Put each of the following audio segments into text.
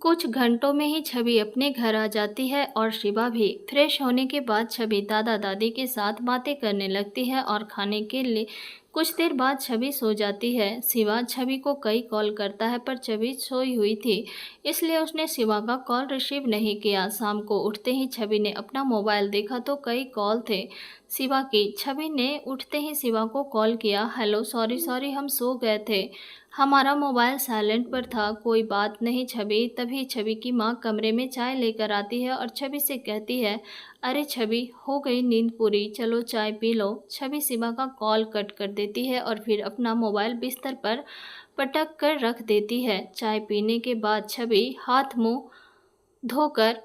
कुछ घंटों में ही छवि अपने घर आ जाती है और शिवा भी। फ्रेश होने के बाद छवि दादा दादी के साथ बातें करने लगती है और खाने के लिए कुछ देर बाद छवि सो जाती है। शिवा छवि को कई कॉल करता है पर छवि सोई हुई थी, इसलिए उसने शिवा का कॉल रिसीव नहीं किया। शाम को उठते ही छवि ने अपना मोबाइल देखा तो कई कॉल थे शिवा की। छवि ने उठते ही शिवा को कॉल किया। हेलो, सॉरी सॉरी, हम सो गए थे, हमारा मोबाइल साइलेंट पर था। कोई बात नहीं छवि। तभी छवि की माँ कमरे में चाय लेकर आती है और छवि से कहती है, अरे छवि, हो गई नींद पूरी, चलो चाय पी लो। छवि शिवा का कॉल कट कर देती है और फिर अपना मोबाइल बिस्तर पर पटक कर रख देती है। चाय पीने के बाद छवि हाथ मुंह धोकर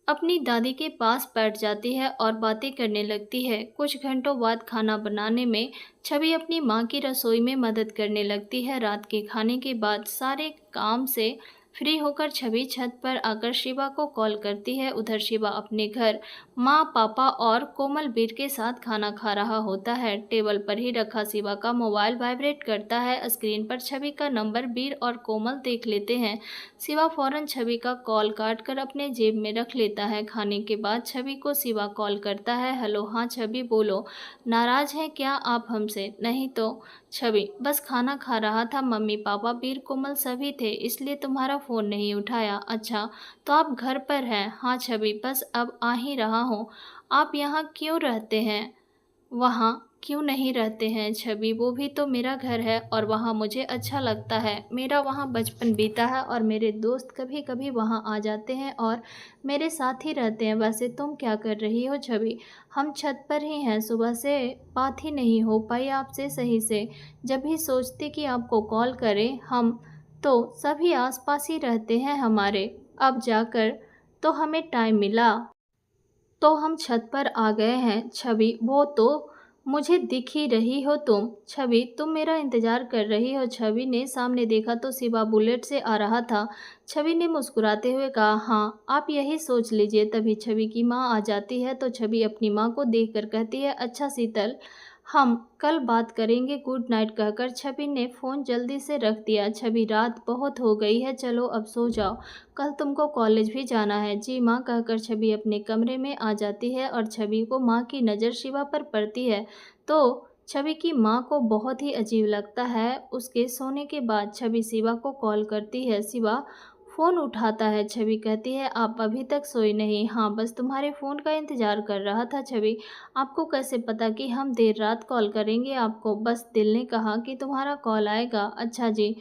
अपनी दादी के पास बैठ जाती है और बातें करने लगती है। कुछ घंटों बाद खाना बनाने में छवि अपनी माँ की रसोई में मदद करने लगती है। रात के खाने के बाद सारे काम से फ्री होकर छवि छत पर आकर शिवा को कॉल करती है। उधर शिवा अपने घर माँ, पापा और कोमल वीर के साथ खाना खा रहा होता है। टेबल पर ही रखा शिवा का मोबाइल वाइब्रेट करता है। स्क्रीन पर छवि का नंबर वीर और कोमल देख लेते हैं। शिवा फौरन छवि का कॉल काट कर अपने जेब में रख लेता है। खाने के बाद छवि को शिवा कॉल करता है। हेलो, हाँ छवि बोलो, नाराज हैं क्या आप हमसे? नहीं तो छवि, बस खाना खा रहा था, मम्मी पापा वीर कोमल सभी थे, इसलिए तुम्हारा फ़ोन नहीं उठाया। अच्छा, तो आप घर पर हैं? हाँ छवि, बस अब आ ही रहा हूँ। आप यहाँ क्यों रहते हैं, वहाँ क्यों नहीं रहते हैं छवि? वो भी तो मेरा घर है और वहाँ मुझे अच्छा लगता है। मेरा वहाँ बचपन बीता है और मेरे दोस्त कभी कभी वहाँ आ जाते हैं और मेरे साथ ही रहते हैं। वैसे तुम क्या कर रही हो छवि? हम छत पर ही हैं, सुबह से बात ही नहीं हो पाई आपसे सही से। जब भी सोचते कि आपको कॉल करें हम, तो सभी आसपास ही रहते हैं हमारे। अब जाकर तो हमें टाइम मिला तो हम छत पर आ गए हैं छवि। वो तो मुझे दिख ही रही हो तुम। छवि, तुम मेरा इंतजार कर रही हो? छवि ने सामने देखा तो शिवा बुलेट से आ रहा था। छवि ने मुस्कुराते हुए कहा, हाँ आप यही सोच लीजिए। तभी छवि की माँ आ जाती है तो छवि अपनी माँ को देखकर कहती है, अच्छा शीतल, हम कल बात करेंगे, गुड नाइट कहकर छवि ने फ़ोन जल्दी से रख दिया। छवि, रात बहुत हो गई है, चलो अब सो जाओ, कल तुमको कॉलेज भी जाना है। जी माँ कहकर छवि अपने कमरे में आ जाती है और छवि को माँ की नज़र शिवा पर पड़ती है तो छवि की माँ को बहुत ही अजीब लगता है। उसके सोने के बाद छवि शिवा को कॉल करती है। शिवा फ़ोन उठाता है। छवि कहती है, आप अभी तक सोई नहीं? हाँ, बस तुम्हारे फ़ोन का इंतज़ार कर रहा था। छवि, आपको कैसे पता कि हम देर रात कॉल करेंगे आपको? बस दिल ने कहा कि तुम्हारा कॉल आएगा। अच्छा जी,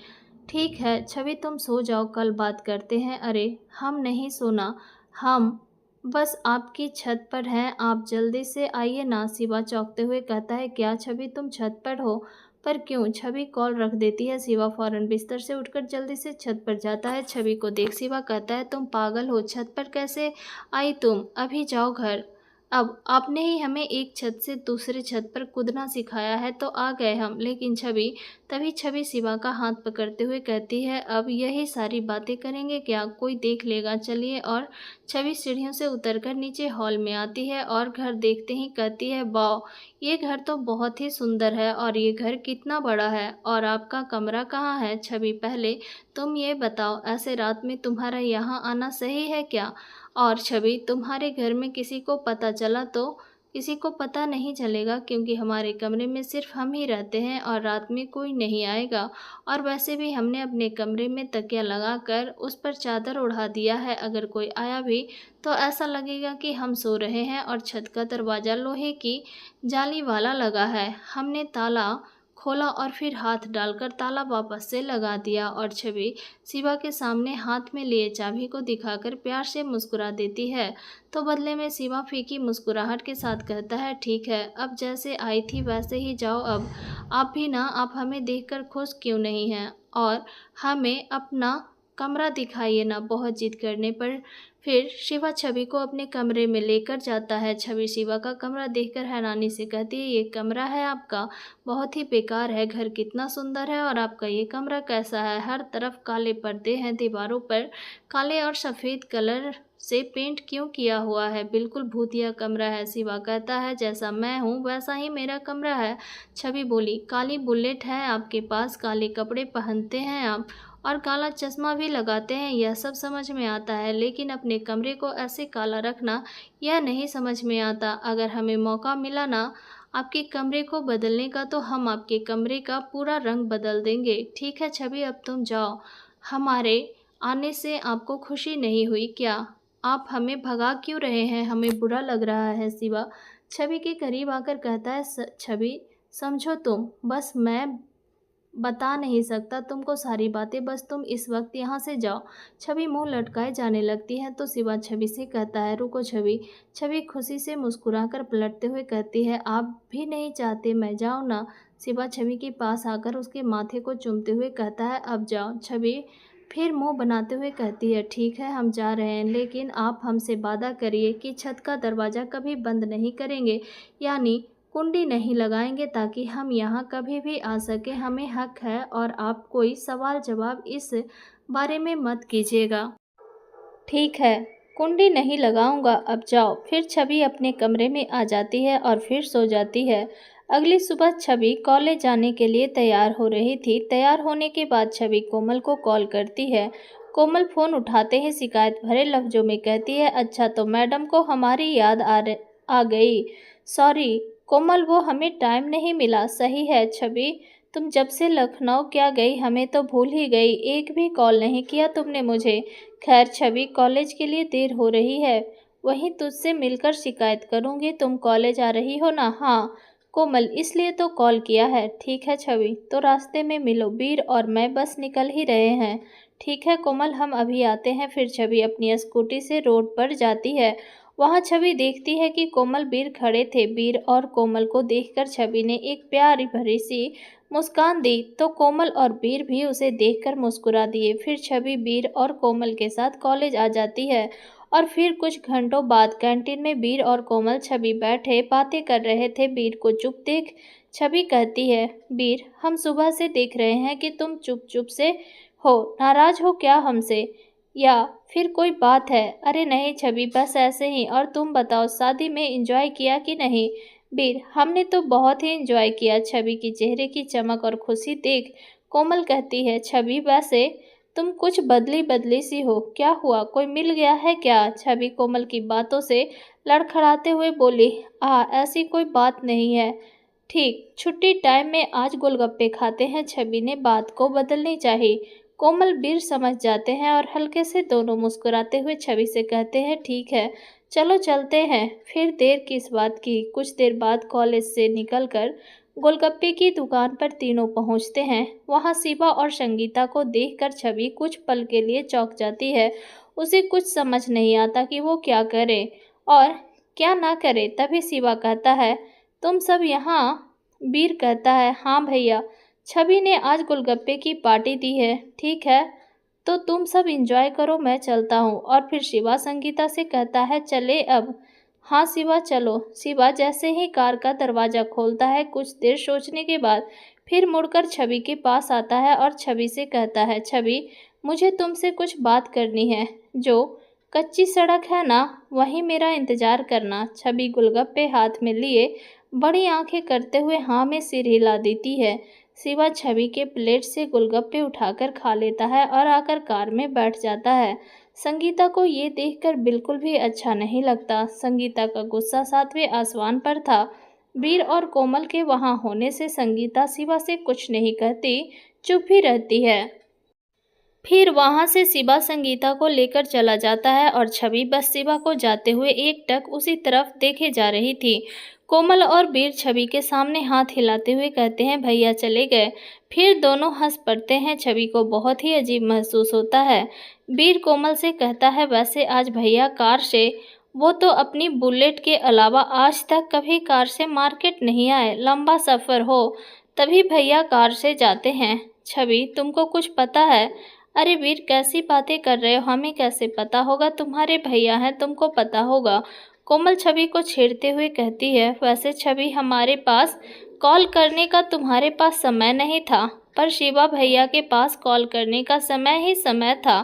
ठीक है छवि, तुम सो जाओ, कल बात करते हैं। अरे हम नहीं सोना, हम बस आपकी छत पर हैं, आप जल्दी से आइए ना। शिवा चौंकते हुए कहता है, क्या छवि तुम छत पर हो? पर क्यों? छवि कॉल रख देती है। शिवा फौरन बिस्तर से उठकर जल्दी से छत पर जाता है। छवि को देख शिवा कहता है, तुम पागल हो, छत पर कैसे आई तुम? अभी जाओ घर। अब आपने ही हमें एक छत से दूसरे छत पर कूदना सिखाया है तो आ गए हम। लेकिन छवि, तभी छवि शिवा का हाथ पकड़ते हुए कहती है, अब यही सारी बातें करेंगे क्या? कोई देख लेगा, चलिए। और छवि सीढ़ियों से उतरकर नीचे हॉल में आती है और घर देखते ही कहती है, वाह, ये घर तो बहुत ही सुंदर है और ये घर कितना बड़ा है और आपका कमरा कहाँ है? छवि, पहले तुम ये बताओ, ऐसे रात में तुम्हारा यहाँ आना सही है क्या? और छवि, तुम्हारे घर में किसी को पता चला तो? किसी को पता नहीं चलेगा क्योंकि हमारे कमरे में सिर्फ हम ही रहते हैं और रात में कोई नहीं आएगा। और वैसे भी हमने अपने कमरे में तकिया लगाकर उस पर चादर उड़ा दिया है। अगर कोई आया भी तो ऐसा लगेगा कि हम सो रहे हैं। और छत का दरवाज़ा लोहे की जाली वाला लगा है। हमने ताला खोला और फिर हाथ डालकर ताला वापस से लगा दिया। और छवि शिवा के सामने हाथ में लिए चाबी को दिखाकर प्यार से मुस्कुरा देती है तो बदले में शिवा फीकी मुस्कुराहट के साथ कहता है, ठीक है, अब जैसे आई थी वैसे ही जाओ। अब आप भी ना, आप हमें देखकर खुश क्यों नहीं हैं? और हमें अपना कमरा दिखाइए ना। बहुत जिद करने पर फिर शिवा छवि को अपने कमरे में लेकर जाता है। छवि शिवा का कमरा देखकर हैरानी से कहती है, ये कमरा है आपका? बहुत ही बेकार है, घर कितना सुंदर है और आपका ये कमरा कैसा है? हर तरफ काले पर्दे हैं, दीवारों पर काले और सफ़ेद कलर से पेंट क्यों किया हुआ है? बिल्कुल भूतिया कमरा है। शिवा कहता है, जैसा मैं हूँ वैसा ही मेरा कमरा है। छवि बोली, काली बुलेट है आपके पास, काले कपड़े पहनते हैं आप और काला चश्मा भी लगाते हैं, यह सब समझ में आता है, लेकिन अपने कमरे को ऐसे काला रखना यह नहीं समझ में आता। अगर हमें मौका मिला ना आपके कमरे को बदलने का, तो हम आपके कमरे का पूरा रंग बदल देंगे। ठीक है छवि, अब तुम जाओ। हमारे आने से आपको खुशी नहीं हुई क्या? आप हमें भगा क्यों रहे हैं? हमें बुरा लग रहा है। शिवा छवि के करीब आकर कहता है, छवि समझो तुम, बस मैं बता नहीं सकता तुमको सारी बातें, बस तुम इस वक्त यहाँ से जाओ। छवि मुंह लटकाए जाने लगती है तो शिवा छवि से कहता है, रुको छवि। छवि खुशी से मुस्कुराकर पलटते हुए कहती है, आप भी नहीं चाहते मैं जाऊँ ना? शिवा छवि के पास आकर उसके माथे को चूमते हुए कहता है, अब जाओ। छवि फिर मुंह बनाते हुए कहती है, ठीक है हम जा रहे हैं, लेकिन आप हमसे वादा करिए कि छत का दरवाज़ा कभी बंद नहीं करेंगे, यानी कुंडी नहीं लगाएंगे, ताकि हम यहाँ कभी भी आ सके। हमें हक है और आप कोई सवाल जवाब इस बारे में मत कीजिएगा। ठीक है, कुंडी नहीं लगाऊंगा, अब जाओ। फिर छवि अपने कमरे में आ जाती है और फिर सो जाती है। अगली सुबह छवि कॉलेज जाने के लिए तैयार हो रही थी। तैयार होने के बाद छवि कोमल को कॉल करती है। कोमल फ़ोन उठाते ही शिकायत भरे लफ्ज़ों में कहती है, अच्छा तो मैडम को हमारी याद आ गई। सॉरी कोमल, वो हमें टाइम नहीं मिला। सही है छवि, तुम जब से लखनऊ क्या गई हमें तो भूल ही गई, एक भी कॉल नहीं किया तुमने मुझे। खैर छवि, कॉलेज के लिए देर हो रही है, वहीं तुझसे मिलकर शिकायत करूँगी। तुम कॉलेज आ रही हो ना? हाँ कोमल, इसलिए तो कॉल किया है। ठीक है छवि, तो रास्ते में मिलो, वीर और मैं बस निकल ही रहे हैं। ठीक है कोमल, हम अभी आते हैं। फिर छवि अपनी स्कूटी से रोड पर जाती है। वहाँ छवि देखती है कि कोमल वीर खड़े थे। वीर और कोमल को देखकर छवि ने एक प्यारी भरी सी मुस्कान दी, तो कोमल और वीर भी उसे देखकर मुस्कुरा दिए। फिर छवि वीर और कोमल के साथ कॉलेज आ जाती है और फिर कुछ घंटों बाद कैंटीन में वीर और कोमल छवि बैठे बातें कर रहे थे। वीर को चुप देख छवि कहती है, वीर हम सुबह से देख रहे हैं कि तुम चुप चुप से हो, नाराज हो क्या हमसे, या फिर कोई बात है? अरे नहीं छवि, बस ऐसे ही। और तुम बताओ, शादी में एंजॉय किया कि नहीं? वीर, हमने तो बहुत ही एंजॉय किया। छवि की चेहरे की चमक और खुशी देख कोमल कहती है, छवि वैसे तुम कुछ बदली बदली सी हो, क्या हुआ, कोई मिल गया है क्या? छवि कोमल की बातों से लड़खड़ाते हुए बोली, ऐसी कोई बात नहीं है। ठीक, छुट्टी टाइम में आज गोलगप्पे खाते हैं। छवि ने बात को बदलनी चाहिए। कोमल वीर समझ जाते हैं और हल्के से दोनों मुस्कुराते हुए छवि से कहते हैं, ठीक है चलो चलते हैं। फिर देर किस बात की। कुछ देर बाद कॉलेज से निकलकर गोलगप्पे की दुकान पर तीनों पहुंचते हैं। वहां शिवा और संगीता को देखकर छवि कुछ पल के लिए चौंक जाती है। उसे कुछ समझ नहीं आता कि वो क्या करे और क्या ना करे। तभी शिवा कहता है, तुम सब यहाँ? वीर कहता है, हाँ भैया, छवि ने आज गोलगप्पे की पार्टी दी है। ठीक है, तो तुम सब एंजॉय करो, मैं चलता हूँ। और फिर शिवा संगीता से कहता है, चले अब? हाँ शिवा चलो। शिवा जैसे ही कार का दरवाज़ा खोलता है, कुछ देर सोचने के बाद फिर मुड़कर छवि के पास आता है और छवि से कहता है, छवि मुझे तुमसे कुछ बात करनी है। जो कच्ची सड़क है ना, वहीं मेरा इंतज़ार करना। छवि गोलगप्पे हाथ में लिए बड़ी आंखें करते हुए हाँ में सिर हिला देती है। शिवा छवि के प्लेट से गोलगप्पे उठाकर खा लेता है और आकर कार में बैठ जाता है। संगीता को ये देखकर बिल्कुल भी अच्छा नहीं लगता। संगीता का गुस्सा 7वें आसमान पर था। वीर और कोमल के वहाँ होने से संगीता शिवा से कुछ नहीं कहती, चुप ही रहती है। फिर वहाँ से शिवा संगीता को लेकर चला जाता है और छवि बस शिवा को जाते हुए एकटक उसी तरफ देखे जा रही थी। कोमल और वीर छवि के सामने हाथ हिलाते हुए कहते हैं, भैया चले गए। फिर दोनों हंस पड़ते हैं। छवि को बहुत ही अजीब महसूस होता है। वीर कोमल से कहता है, वैसे आज भैया कार से, वो तो अपनी बुलेट के अलावा आज तक कभी कार से मार्केट नहीं आए। लंबा सफ़र हो तभी भैया कार से जाते हैं। छवि, तुमको कुछ पता है? अरे वीर, कैसी बातें कर रहे हो, हमें कैसे पता होगा? तुम्हारे भैया हैं, तुमको पता होगा। कोमल छवि को छेड़ते हुए कहती है, वैसे छवि हमारे पास कॉल करने का तुम्हारे पास समय नहीं था, पर शिवा भैया के पास कॉल करने का समय ही समय था।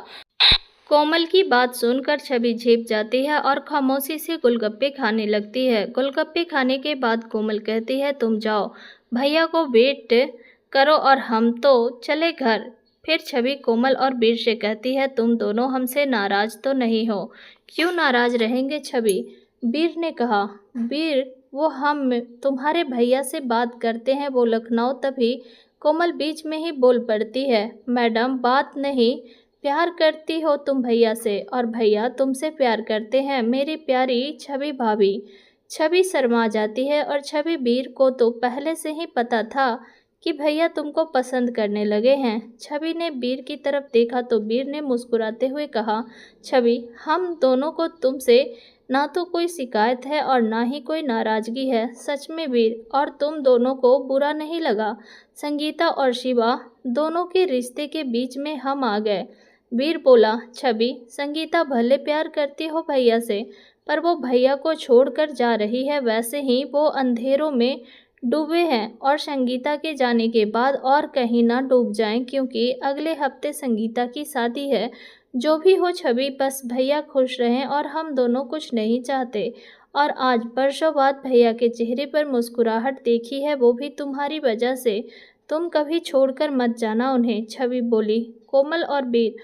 कोमल की बात सुनकर छवि झेप जाती है और खामोशी से गोलगप्पे खाने लगती है। गोलगप्पे खाने के बाद कोमल कहती है, तुम जाओ, भैया को वेट करो और हम तो चले घर। फिर छवि कोमल और वीर से कहती है, तुम दोनों हमसे नाराज तो नहीं हो? क्यों नाराज रहेंगे छवि? वीर ने कहा। वीर, वो हम तुम्हारे भैया से बात करते हैं, वो लखनऊ। तभी कोमल बीच में ही बोल पड़ती है, मैडम बात नहीं, प्यार करती हो तुम भैया से और भैया तुमसे प्यार करते हैं, मेरी प्यारी छवि भाभी। छवि शर्मा जाती है और छवि वीर को तो पहले से ही पता था कि भैया तुमको पसंद करने लगे हैं। छवि ने वीर की तरफ देखा तो वीर ने मुस्कुराते हुए कहा, छवि, हम दोनों को तुमसे ना तो कोई शिकायत है और ना ही कोई नाराज़गी है। सच में वीर, और तुम दोनों को बुरा नहीं लगा संगीता और शिवा दोनों के रिश्ते के बीच में हम आ गए? वीर बोला, छवि, संगीता भले प्यार करती हो भैया से, पर वो भैया को छोड़कर जा रही है, वैसे ही वो अंधेरों में डूबे हैं और संगीता के जाने के बाद और कहीं ना डूब जाएं, क्योंकि अगले हफ्ते संगीता की शादी है। जो भी हो छवि, बस भैया खुश रहें और हम दोनों कुछ नहीं चाहते। और आज बरसों बाद भैया के चेहरे पर मुस्कुराहट देखी है, वो भी तुम्हारी वजह से। तुम कभी छोड़कर मत जाना उन्हें, छवि बोली। कोमल और वीर,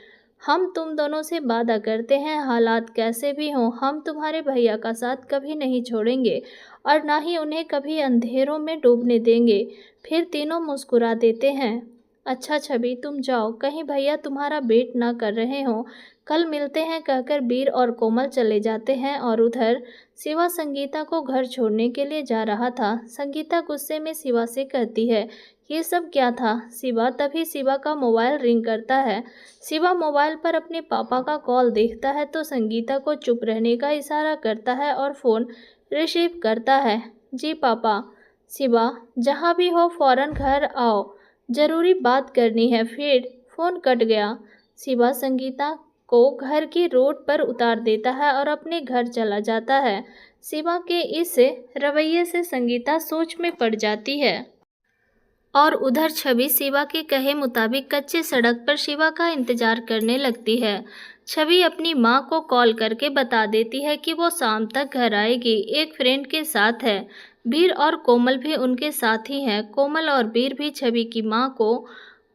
हम तुम दोनों से वादा करते हैं, हालात कैसे भी हों, हम तुम्हारे भैया का साथ कभी नहीं छोड़ेंगे और ना ही उन्हें कभी अंधेरों में डूबने देंगे। फिर तीनों मुस्कुरा देते हैं। अच्छा छवि, तुम जाओ, कहीं भैया तुम्हारा वेट ना कर रहे हो, कल मिलते हैं कहकर वीर और कोमल चले जाते हैं। और उधर शिवा संगीता को घर छोड़ने के लिए जा रहा था। संगीता गुस्से में शिवा से कहती है, ये सब क्या था शिवा? तभी शिवा का मोबाइल रिंग करता है। शिवा मोबाइल पर अपने पापा का कॉल देखता है तो संगीता को चुप रहने का इशारा करता है और फ़ोन रिसीव करता है। जी पापा। शिवा, जहाँ भी हो फ़ौरन घर आओ, ज़रूरी बात करनी है। फिर फ़ोन कट गया। शिवा संगीता को घर की रोड पर उतार देता है और अपने घर चला जाता है। शिवा के इस रवैये से संगीता सोच में पड़ जाती है और उधर छवि शिवा के कहे मुताबिक कच्चे सड़क पर शिवा का इंतजार करने लगती है। छवि अपनी माँ को कॉल करके बता देती है कि वो शाम तक घर आएगी, एक फ्रेंड के साथ है। वीर और कोमल भी उनके साथ ही हैं। कोमल और वीर भी छवि की माँ को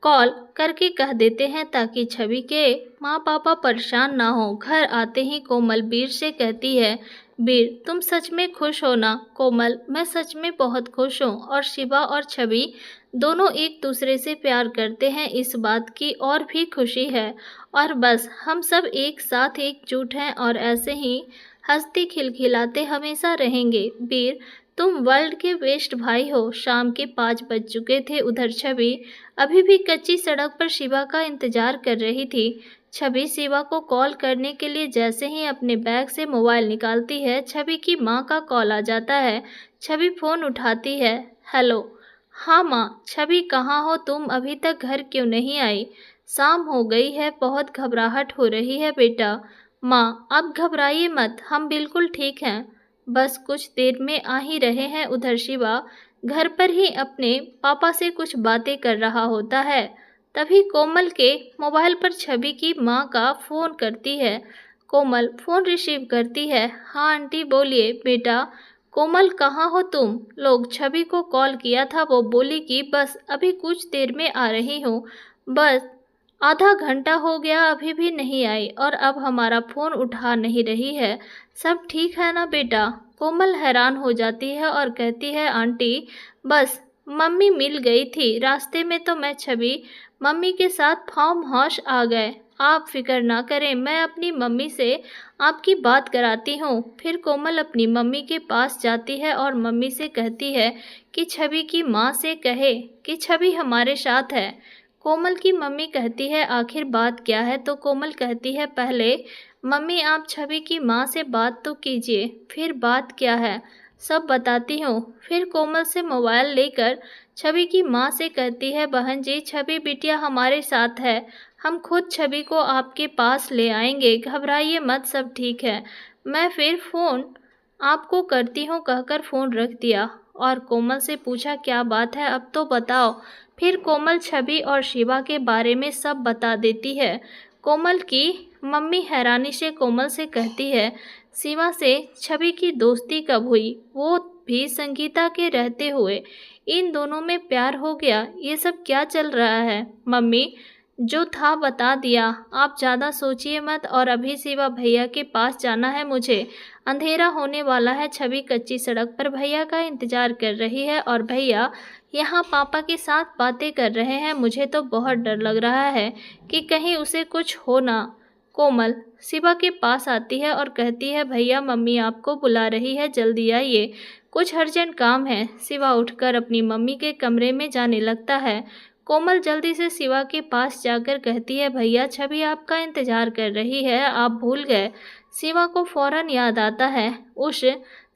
कॉल करके कह देते हैं ताकि छवि के माँ पापा परेशान ना हो। घर आते ही कोमल वीर से कहती है, वीर, तुम सच में खुश हो ना? कोमल, मैं सच में बहुत खुश हूँ और शिवा और छवि दोनों एक दूसरे से प्यार करते हैं, इस बात की और भी खुशी है। और बस हम सब एक साथ एकजुट हैं और ऐसे ही हंसते खिलखिलाते हमेशा रहेंगे। वीर, तुम वर्ल्ड के बेस्ट भाई हो। शाम के 5 बज चुके थे। उधर छवि अभी भी कच्ची सड़क पर शिवा का इंतजार कर रही थी। छवि शिवा को कॉल करने के लिए जैसे ही अपने बैग से मोबाइल निकालती है, छवि की माँ का कॉल आ जाता है। छवि फ़ोन उठाती है। हेलो। हाँ माँ। छवि, कहाँ हो तुम? अभी तक घर क्यों नहीं आई? शाम हो गई है, बहुत घबराहट हो रही है बेटा। माँ, आप घबराइए मत, हम बिल्कुल ठीक हैं, बस कुछ देर में आ ही रहे हैं। उधर शिवा घर पर ही अपने पापा से कुछ बातें कर रहा होता है। तभी कोमल के मोबाइल पर छवि की माँ का फ़ोन करती है। कोमल फ़ोन रिसीव करती है। हाँ आंटी, बोलिए बेटा। कोमल, कहाँ हो तुम लोग? छवि को कॉल किया था, वो बोली कि बस अभी कुछ देर में आ रही हूँ। बस आधा घंटा हो गया, अभी भी नहीं आई और अब हमारा फ़ोन उठा नहीं रही है। सब ठीक है ना बेटा? कोमल हैरान हो जाती है और कहती है, आंटी बस मम्मी मिल गई थी, रास्ते में तो मैं छवि मम्मी के साथ फार्म हाउस आ गए। आप फिक्र ना करें, मैं अपनी मम्मी से आपकी बात कराती हूँ। फिर कोमल अपनी मम्मी के पास जाती है और मम्मी से कहती है कि छवि की माँ से कहे कि छवि हमारे साथ है। कोमल की मम्मी कहती है, आखिर बात क्या है? तो कोमल कहती है, पहले मम्मी आप छवि की माँ से बात तो कीजिए, फिर बात क्या है सब बताती हूँ। फिर कोमल से मोबाइल लेकर छवि की माँ से कहती है, बहन जी, छवि बिटिया हमारे साथ है, हम खुद छवि को आपके पास ले आएंगे, घबराइए मत, सब ठीक है। मैं फिर फ़ोन आपको करती हूँ कहकर फ़ोन रख दिया और कोमल से पूछा, क्या बात है, अब तो बताओ। फिर कोमल छवि और शिवा के बारे में सब बता देती है। कोमल की मम्मी हैरानी से कोमल से कहती है, शिवा से छवि की दोस्ती कब हुई? वो भी संगीता के रहते हुए इन दोनों में प्यार हो गया? ये सब क्या चल रहा है? मम्मी, जो था बता दिया, आप ज़्यादा सोचिए मत और अभी शिवा भैया के पास जाना है मुझे। अंधेरा होने वाला है। छवि कच्ची सड़क पर भैया का इंतजार कर रही है और भैया यहाँ पापा के साथ बातें कर रहे हैं। मुझे तो बहुत डर लग रहा है कि कहीं उसे कुछ हो ना। कोमल शिवा के पास आती है और कहती है, भैया मम्मी आपको बुला रही है, जल्दी आइए, कुछ अर्जेंट काम है। शिवा उठकर अपनी मम्मी के कमरे में जाने लगता है। कोमल जल्दी से शिवा के पास जाकर कहती है, भैया छवि आपका इंतजार कर रही है, आप भूल गए। शिवा को फौरन याद आता है उस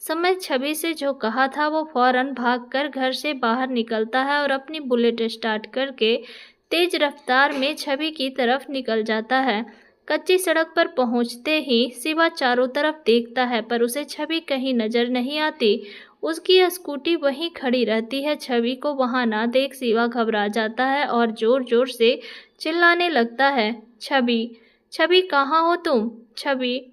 समय छवि से जो कहा था। वो फौरन भागकर घर से बाहर निकलता है और अपनी बुलेट स्टार्ट करके तेज रफ्तार में छवि की तरफ निकल जाता है। कच्ची सड़क पर पहुंचते ही शिवा चारों तरफ देखता है पर उसे छवि कहीं नजर नहीं आती। उसकी स्कूटी वहीं खड़ी रहती है। छवि को वहां ना देख शिवा घबरा जाता है और जोर जोर से चिल्लाने लगता है, छवि, छवि कहाँ हो तुम? छवि।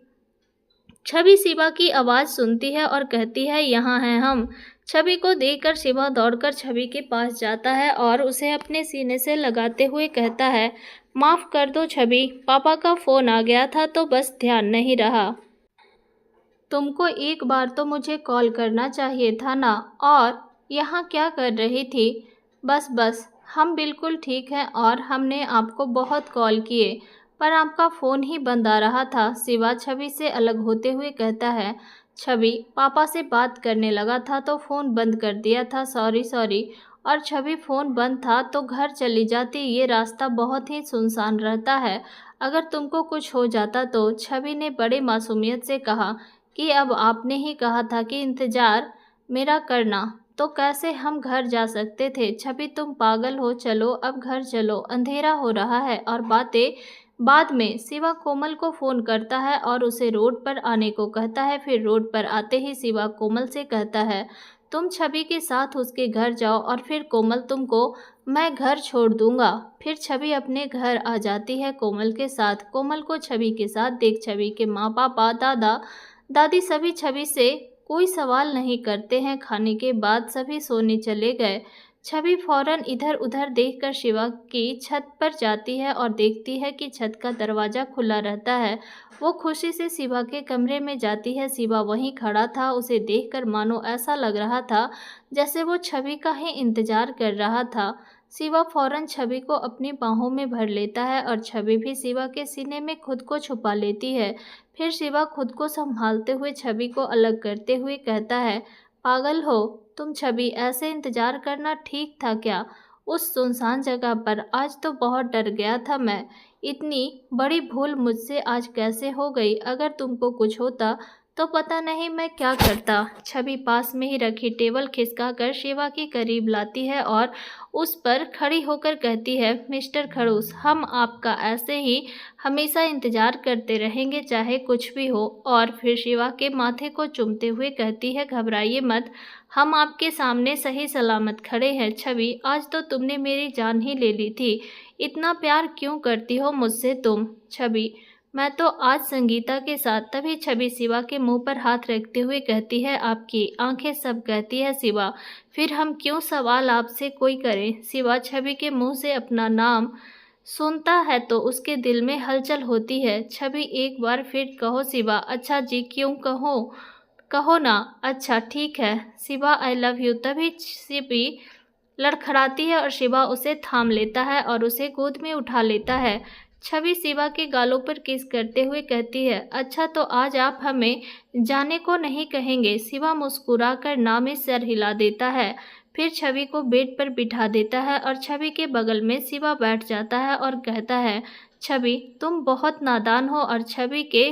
छवि शिवा की आवाज़ सुनती है और कहती है, यहाँ हैं हम। छवि को देखकर शिवा दौड़कर छवि के पास जाता है और उसे अपने सीने से लगाते हुए कहता है, माफ़ कर दो छवि, पापा का फ़ोन आ गया था तो बस ध्यान नहीं रहा। तुमको एक बार तो मुझे कॉल करना चाहिए था ना। और यहाँ क्या कर रही थी? बस बस, हम बिल्कुल ठीक हैं और हमने आपको बहुत कॉल किए पर आपका फ़ोन ही बंद आ रहा था। शिवा छवि से अलग होते हुए कहता है, छवि पापा से बात करने लगा था तो फ़ोन बंद कर दिया था, सॉरी सॉरी। और छवि फ़ोन बंद था तो घर चली जाती, ये रास्ता बहुत ही सुनसान रहता है, अगर तुमको कुछ हो जाता तो। छवि ने बड़े मासूमियत से कहा कि अब आपने ही कहा था कि इंतज़ार मेरा करना, तो कैसे हम घर जा सकते थे? छवि तुम पागल हो, चलो अब घर चलो, अंधेरा हो रहा है। और बातें बाद में। शिवा कोमल को फ़ोन करता है और उसे रोड पर आने को कहता है। फिर रोड पर आते ही शिवा कोमल से कहता है, तुम छवि के साथ उसके घर जाओ और फिर कोमल तुमको मैं घर छोड़ दूंगा। फिर छवि अपने घर आ जाती है कोमल के साथ। कोमल को छवि के साथ देख छवि के माँ पापा दादा दादी सभी छवि से कोई सवाल नहीं करते हैं। खाने के बाद सभी सोने चले गए। छवि फौरन इधर उधर देखकर शिवा की छत पर जाती है और देखती है कि छत का दरवाज़ा खुला रहता है। वो खुशी से शिवा के कमरे में जाती है। शिवा वहीं खड़ा था। उसे देखकर मानो ऐसा लग रहा था जैसे वो छवि का ही इंतजार कर रहा था। शिवा फौरन छवि को अपनी बाहों में भर लेता है और छवि भी शिवा के सीने में खुद को छुपा लेती है। फिर शिवा खुद को संभालते हुए छवि को अलग करते हुए कहता है, पागल हो तुम छवि, ऐसे इंतजार करना ठीक था क्या उस सुनसान जगह पर? आज तो बहुत डर गया था मैं। इतनी बड़ी भूल मुझसे आज कैसे हो गई? अगर तुमको कुछ होता तो पता नहीं मैं क्या करता। छवि पास में ही रखी टेबल खिसका कर शिवा के करीब लाती है और उस पर खड़ी होकर कहती है, मिस्टर खड़ूस, हम आपका ऐसे ही हमेशा इंतजार करते रहेंगे चाहे कुछ भी हो। और फिर शिवा के माथे को चूमते हुए कहती है, घबराइए मत, हम आपके सामने सही सलामत खड़े हैं। छवि आज तो तुमने मेरी जान ही ले ली थी, इतना प्यार क्यों करती हो मुझसे तुम? छवि मैं तो आज संगीता के साथ। तभी छवि शिवा के मुंह पर हाथ रखते हुए कहती है, आपकी आंखें सब कहती है शिवा, फिर हम क्यों सवाल आपसे कोई करें? शिवा छवि के मुंह से अपना नाम सुनता है तो उसके दिल में हलचल होती है। छवि एक बार फिर कहो शिवा। अच्छा जी, क्यों कहो? कहो ना। अच्छा ठीक है शिवा, आई लव यू। तभी शिवी लड़खड़ाती है और शिवा उसे थाम लेता है और उसे गोद में उठा लेता है। छवि शिवा के गालों पर किस करते हुए कहती है, अच्छा तो आज आप हमें जाने को नहीं कहेंगे? शिवा मुस्कुराकर ना में सर हिला देता है। फिर छवि को बेड पर बिठा देता है और छवि के बगल में शिवा बैठ जाता है और कहता है, छवि तुम बहुत नादान हो। और छवि के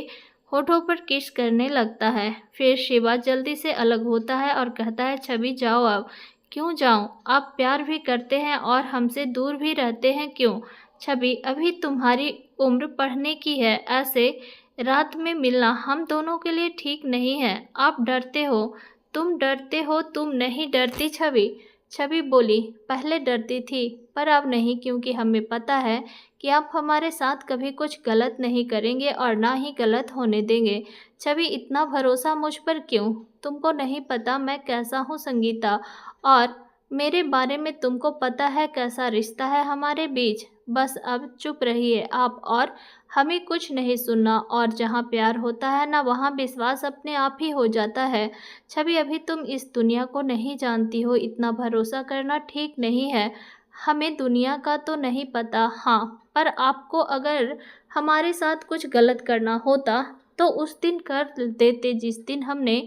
होठों पर किस करने लगता है। फिर शिवा जल्दी से अलग होता है और कहता है, छवि जाओ अब। क्यों जाऊं? आप प्यार भी करते हैं और हमसे दूर भी रहते हैं क्यों? छवि अभी तुम्हारी उम्र पढ़ने की है, ऐसे रात में मिलना हम दोनों के लिए ठीक नहीं है। आप डरते हो, तुम डरते हो, तुम नहीं डरती छवि? छवि बोली, पहले डरती थी पर अब नहीं, क्योंकि हमें पता है कि आप हमारे साथ कभी कुछ गलत नहीं करेंगे और ना ही गलत होने देंगे। छवि इतना भरोसा मुझ पर क्यों? तुमको नहीं पता मैं कैसा हूँ संगीता, और मेरे बारे में तुमको पता है कैसा रिश्ता है हमारे बीच। बस अब चुप रहिए आप और हमें कुछ नहीं सुनना। और जहाँ प्यार होता है ना, वहाँ विश्वास अपने आप ही हो जाता है। छवि, अभी तुम इस दुनिया को नहीं जानती हो, इतना भरोसा करना ठीक नहीं है। हमें दुनिया का तो नहीं पता, हाँ, पर आपको अगर हमारे साथ कुछ गलत करना होता तो उस दिन कर देते जिस दिन हमने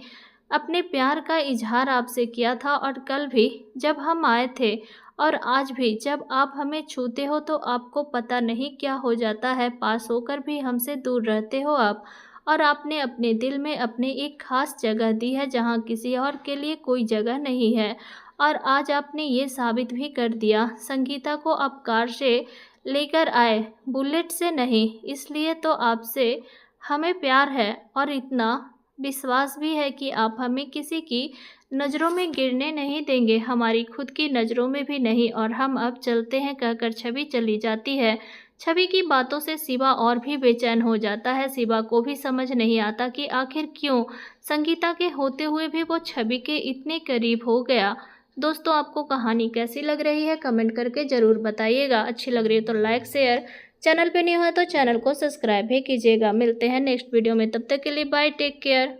अपने प्यार का इजहार आपसे किया था। और कल भी जब हम आए थे और आज भी जब आप हमें छूते हो तो आपको पता नहीं क्या हो जाता है। पास होकर भी हमसे दूर रहते हो आप। और आपने अपने दिल में अपने एक खास जगह दी है जहाँ किसी और के लिए कोई जगह नहीं है। और आज आपने ये साबित भी कर दिया। संगीता को आप कार से लेकर आए, बुलेट से नहीं, इसलिए तो आपसे हमें प्यार है और इतना विश्वास भी है कि आप हमें किसी की नज़रों में गिरने नहीं देंगे, हमारी खुद की नज़रों में भी नहीं। और हम अब चलते हैं कहकर छवि चली जाती है। छवि की बातों से शिवा और भी बेचैन हो जाता है। शिवा को भी समझ नहीं आता कि आखिर क्यों संगीता के होते हुए भी वो छवि के इतने करीब हो गया। दोस्तों, आपको कहानी कैसी लग रही है कमेंट करके ज़रूर बताइएगा। अच्छी लग रही है तो लाइक शेयर, चैनल पे नहीं हो तो चैनल को सब्सक्राइब भी कीजिएगा। मिलते हैं नेक्स्ट वीडियो में, तब तक के लिए बाय, टेक केयर।